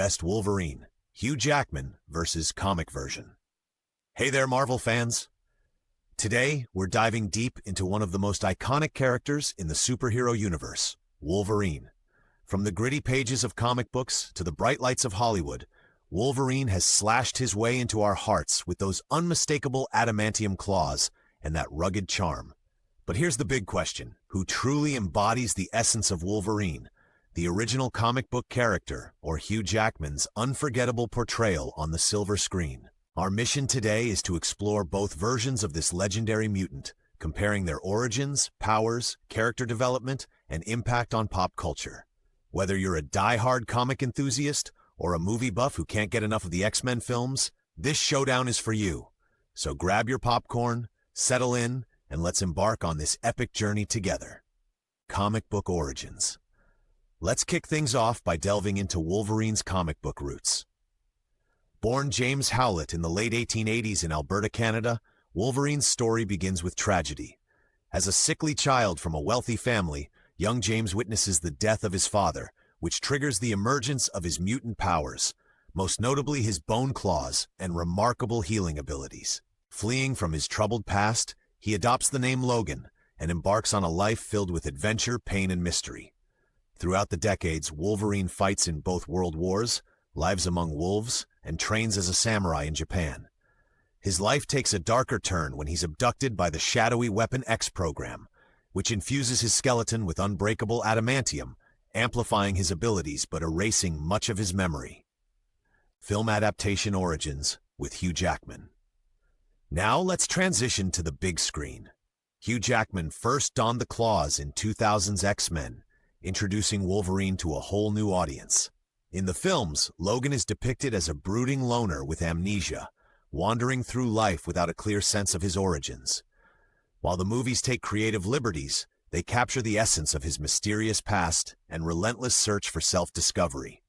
Best Wolverine, Hugh Jackman versus comic version. Hey there, Marvel fans! Today, we're diving deep into one of the most iconic characters in the superhero universe, Wolverine. From the gritty pages of comic books to the bright lights of Hollywood, Wolverine has slashed his way into our hearts with those unmistakable adamantium claws and that rugged charm. But here's the big question: who truly embodies the essence of Wolverine, the original comic book character, or Hugh Jackman's unforgettable portrayal on the silver screen? Our mission today is to explore both versions of this legendary mutant, comparing their origins, powers, character development, and impact on pop culture. Whether you're a die-hard comic enthusiast or a movie buff who can't get enough of the X-Men films, this showdown is for you. So grab your popcorn, settle in, and let's embark on this epic journey together. Comic book origins. Let's kick things off by delving into Wolverine's comic book roots. Born James Howlett in the late 1880s in Alberta, Canada, Wolverine's story begins with tragedy. As a sickly child from a wealthy family, young James witnesses the death of his father, which triggers the emergence of his mutant powers, most notably his bone claws and remarkable healing abilities. Fleeing from his troubled past, he adopts the name Logan and embarks on a life filled with adventure, pain, and mystery. Throughout the decades, Wolverine fights in both world wars, lives among wolves, and trains as a samurai in Japan. His life takes a darker turn when he's abducted by the shadowy Weapon X program, which infuses his skeleton with unbreakable adamantium, amplifying his abilities but erasing much of his memory. Film adaptation origins with Hugh Jackman. Now let's transition to the big screen. Hugh Jackman first donned the claws in 2000's X-Men, introducing Wolverine to a whole new audience. In the films, Logan is depicted as a brooding loner with amnesia, wandering through life without a clear sense of his origins. While the movies take creative liberties, they capture the essence of his mysterious past and relentless search for self-discovery.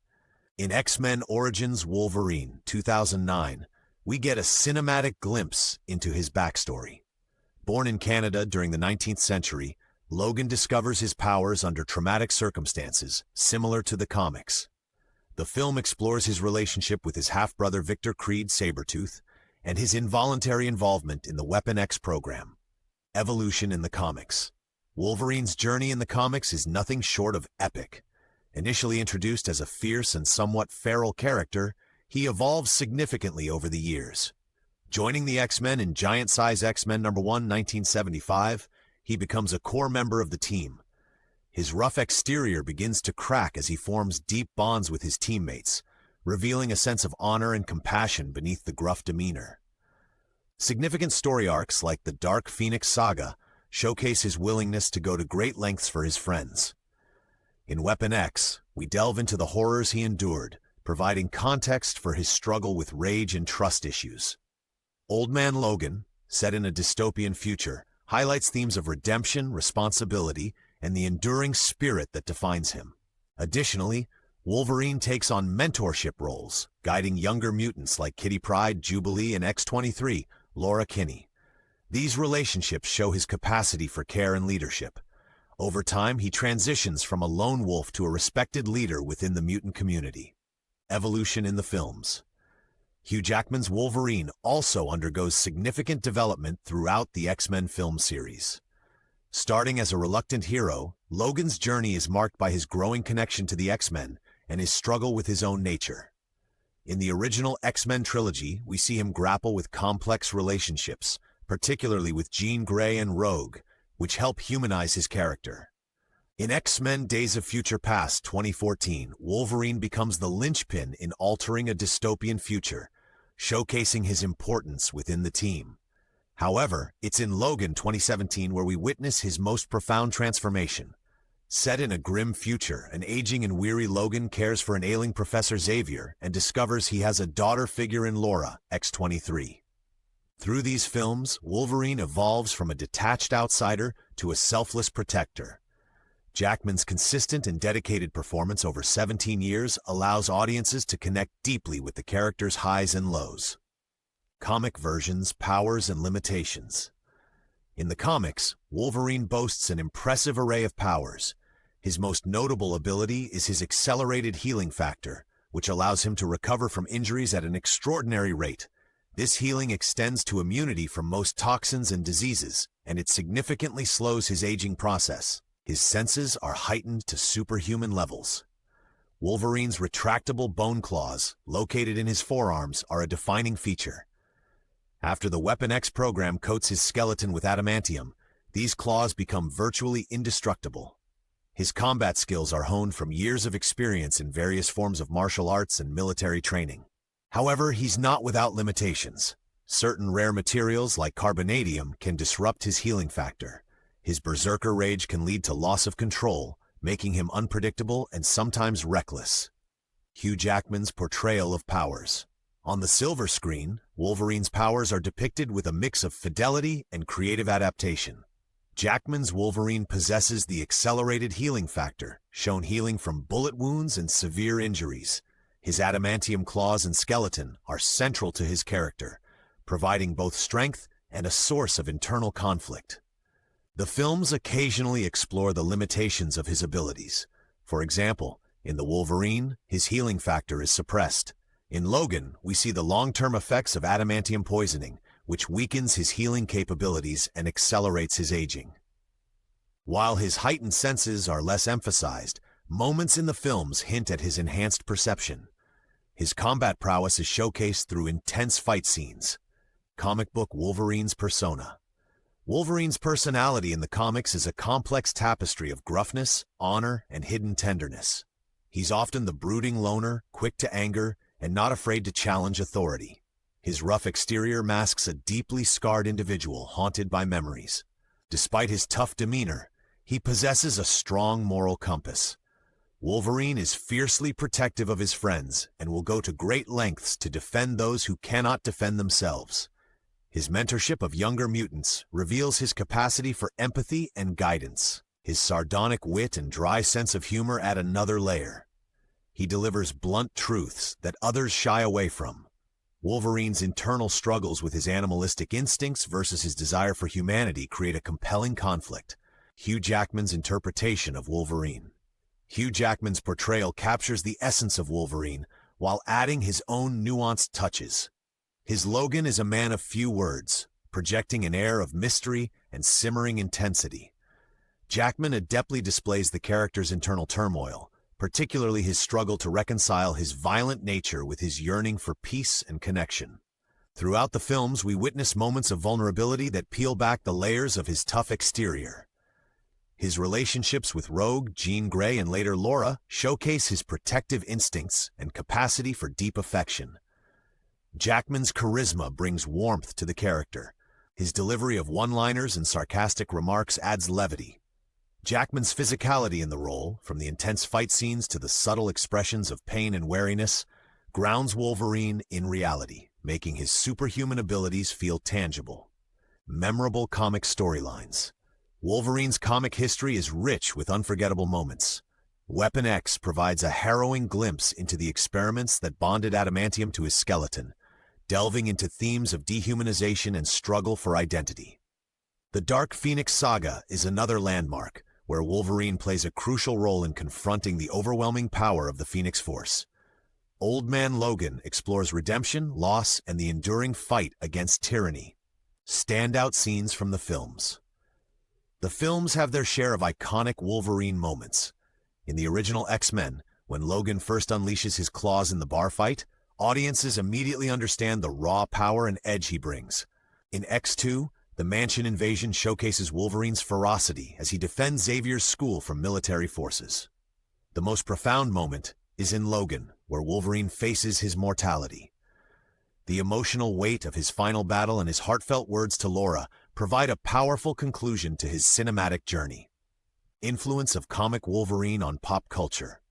In X-Men Origins Wolverine, 2009, we get a cinematic glimpse into his backstory. Born in Canada during the 19th century, Logan discovers his powers under traumatic circumstances, similar to the comics. The film explores his relationship with his half-brother Victor Creed Sabretooth and his involuntary involvement in the Weapon X program. Evolution in the comics. Wolverine's journey in the comics is nothing short of epic. Initially introduced as a fierce and somewhat feral character, he evolves significantly over the years. Joining the X-Men in Giant Size X-Men #1, 1975, he becomes a core member of the team. His rough exterior begins to crack as he forms deep bonds with his teammates, revealing a sense of honor and compassion beneath the gruff demeanor. Significant story arcs like the Dark Phoenix Saga showcase his willingness to go to great lengths for his friends. In Weapon X, we delve into the horrors he endured, providing context for his struggle with rage and trust issues. Old Man Logan, set in a dystopian future, highlights themes of redemption, responsibility, and the enduring spirit that defines him. Additionally, Wolverine takes on mentorship roles, guiding younger mutants like Kitty Pryde, Jubilee, and X-23, Laura Kinney. These relationships show his capacity for care and leadership. Over time, he transitions from a lone wolf to a respected leader within the mutant community. Evolution in the films. Hugh Jackman's Wolverine also undergoes significant development throughout the X-Men film series. Starting as a reluctant hero, Logan's journey is marked by his growing connection to the X-Men and his struggle with his own nature. In the original X-Men trilogy, we see him grapple with complex relationships, particularly with Jean Grey and Rogue, which help humanize his character. In X-Men Days of Future Past 2014, Wolverine becomes the linchpin in altering a dystopian future, showcasing his importance within the team. However, it's in Logan 2017 where we witness his most profound transformation. Set in a grim future, an aging and weary Logan cares for an ailing Professor Xavier and discovers he has a daughter figure in Laura, X-23. Through these films, Wolverine evolves from a detached outsider to a selfless protector. Jackman's consistent and dedicated performance over 17 years allows audiences to connect deeply with the character's highs and lows. Comic versions, powers, and limitations. In the comics, Wolverine boasts an impressive array of powers. His most notable ability is his accelerated healing factor, which allows him to recover from injuries at an extraordinary rate. This healing extends to immunity from most toxins and diseases, and it significantly slows his aging process. His senses are heightened to superhuman levels. Wolverine's retractable bone claws, located in his forearms, are a defining feature. After the Weapon X program coats his skeleton with adamantium, these claws become virtually indestructible. His combat skills are honed from years of experience in various forms of martial arts and military training. However, he's not without limitations. Certain rare materials like carbonadium can disrupt his healing factor. His berserker rage can lead to loss of control, making him unpredictable and sometimes reckless. Hugh Jackman's portrayal of powers. On the silver screen, Wolverine's powers are depicted with a mix of fidelity and creative adaptation. Jackman's Wolverine possesses the accelerated healing factor, shown healing from bullet wounds and severe injuries. His adamantium claws and skeleton are central to his character, providing both strength and a source of internal conflict. The films occasionally explore the limitations of his abilities. For example, in The Wolverine, his healing factor is suppressed. In Logan, we see the long-term effects of adamantium poisoning, which weakens his healing capabilities and accelerates his aging. While his heightened senses are less emphasized, moments in the films hint at his enhanced perception. His combat prowess is showcased through intense fight scenes. Comic book Wolverine's persona. Wolverine's personality in the comics is a complex tapestry of gruffness, honor, and hidden tenderness. He's often the brooding loner, quick to anger, and not afraid to challenge authority. His rough exterior masks a deeply scarred individual haunted by memories. Despite his tough demeanor, he possesses a strong moral compass. Wolverine is fiercely protective of his friends and will go to great lengths to defend those who cannot defend themselves. His mentorship of younger mutants reveals his capacity for empathy and guidance. His sardonic wit and dry sense of humor add another layer. He delivers blunt truths that others shy away from. Wolverine's internal struggles with his animalistic instincts versus his desire for humanity create a compelling conflict. Hugh Jackman's interpretation of Wolverine. Hugh Jackman's portrayal captures the essence of Wolverine while adding his own nuanced touches. His Logan is a man of few words, projecting an air of mystery and simmering intensity. Jackman adeptly displays the character's internal turmoil, particularly his struggle to reconcile his violent nature with his yearning for peace and connection. Throughout the films, we witness moments of vulnerability that peel back the layers of his tough exterior. His relationships with Rogue, Jean Grey, and later Laura showcase his protective instincts and capacity for deep affection. Jackman's charisma brings warmth to the character. His delivery of one-liners and sarcastic remarks adds levity. Jackman's physicality in the role, from the intense fight scenes to the subtle expressions of pain and wariness, grounds Wolverine in reality, making his superhuman abilities feel tangible. Memorable comic storylines. Wolverine's comic history is rich with unforgettable moments. Weapon X provides a harrowing glimpse into the experiments that bonded adamantium to his skeleton, delving into themes of dehumanization and struggle for identity. The Dark Phoenix Saga is another landmark, where Wolverine plays a crucial role in confronting the overwhelming power of the Phoenix Force. Old Man Logan explores redemption, loss, and the enduring fight against tyranny. Standout scenes from the films. The films have their share of iconic Wolverine moments. In the original X-Men, when Logan first unleashes his claws in the bar fight, audiences immediately understand the raw power and edge he brings. In X2, the mansion invasion showcases Wolverine's ferocity as he defends Xavier's school from military forces. The most profound moment is in Logan, where Wolverine faces his mortality. The emotional weight of his final battle and his heartfelt words to Laura provide a powerful conclusion to his cinematic journey. Influence of comic Wolverine on pop culture.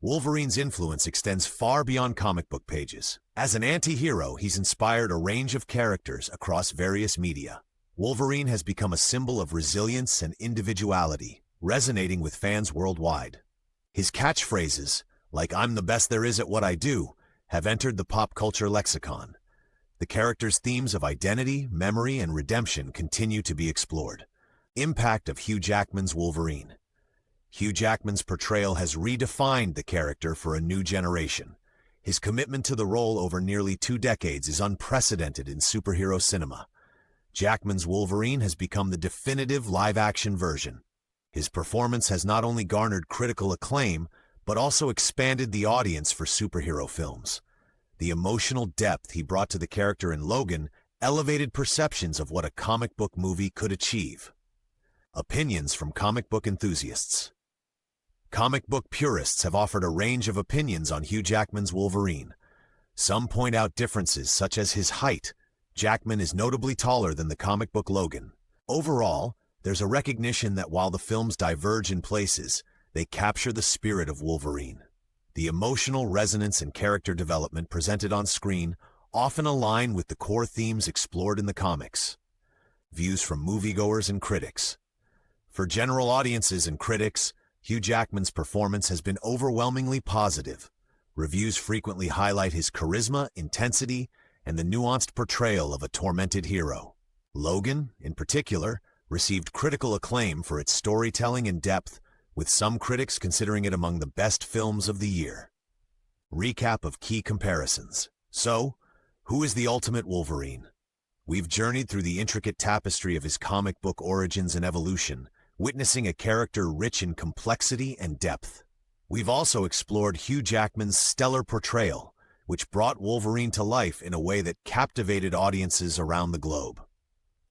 Wolverine's influence extends far beyond comic book pages. As an anti-hero, he's inspired a range of characters across various media. Wolverine has become a symbol of resilience and individuality, resonating with fans worldwide. His catchphrases, like "I'm the best there is at what I do," have entered the pop culture lexicon. The character's themes of identity, memory, and redemption continue to be explored. Impact of Hugh Jackman's Wolverine. Hugh Jackman's portrayal has redefined the character for a new generation. His commitment to the role over nearly 2 decades is unprecedented in superhero cinema. Jackman's Wolverine has become the definitive live-action version. His performance has not only garnered critical acclaim, but also expanded the audience for superhero films. The emotional depth he brought to the character in Logan elevated perceptions of what a comic book movie could achieve. Opinions from comic book enthusiasts. Comic book purists have offered a range of opinions on Hugh Jackman's Wolverine. Some point out differences such as his height. Jackman is notably taller than the comic book Logan. Overall, there's a recognition that while the films diverge in places, they capture the spirit of Wolverine. The emotional resonance and character development presented on screen often align with the core themes explored in the comics. Views from moviegoers and critics. For general audiences and critics, Hugh Jackman's performance has been overwhelmingly positive. Reviews frequently highlight his charisma, intensity, and the nuanced portrayal of a tormented hero. Logan, in particular, received critical acclaim for its storytelling and depth, with some critics considering it among the best films of the year. Recap of key comparisons. So, who is the ultimate Wolverine? We've journeyed through the intricate tapestry of his comic book origins and evolution, witnessing a character rich in complexity and depth. We've also explored Hugh Jackman's stellar portrayal, which brought Wolverine to life in a way that captivated audiences around the globe.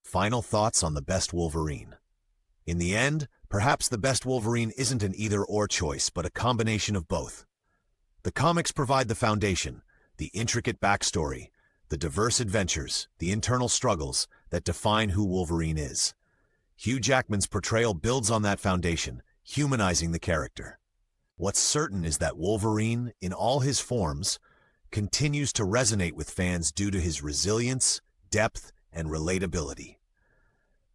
Final thoughts on the best Wolverine. In the end, perhaps the best Wolverine isn't an either-or choice, but a combination of both. The comics provide the foundation, the intricate backstory, the diverse adventures, the internal struggles that define who Wolverine is. Hugh Jackman's portrayal builds on that foundation, humanizing the character. What's certain is that Wolverine, in all his forms, continues to resonate with fans due to his resilience, depth, and relatability.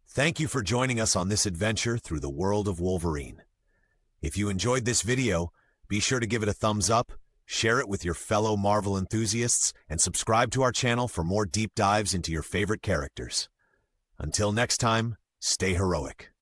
Thank you for joining us on this adventure through the world of Wolverine. If you enjoyed this video, be sure to give it a thumbs up, share it with your fellow Marvel enthusiasts, and subscribe to our channel for more deep dives into your favorite characters. Until next time, stay heroic.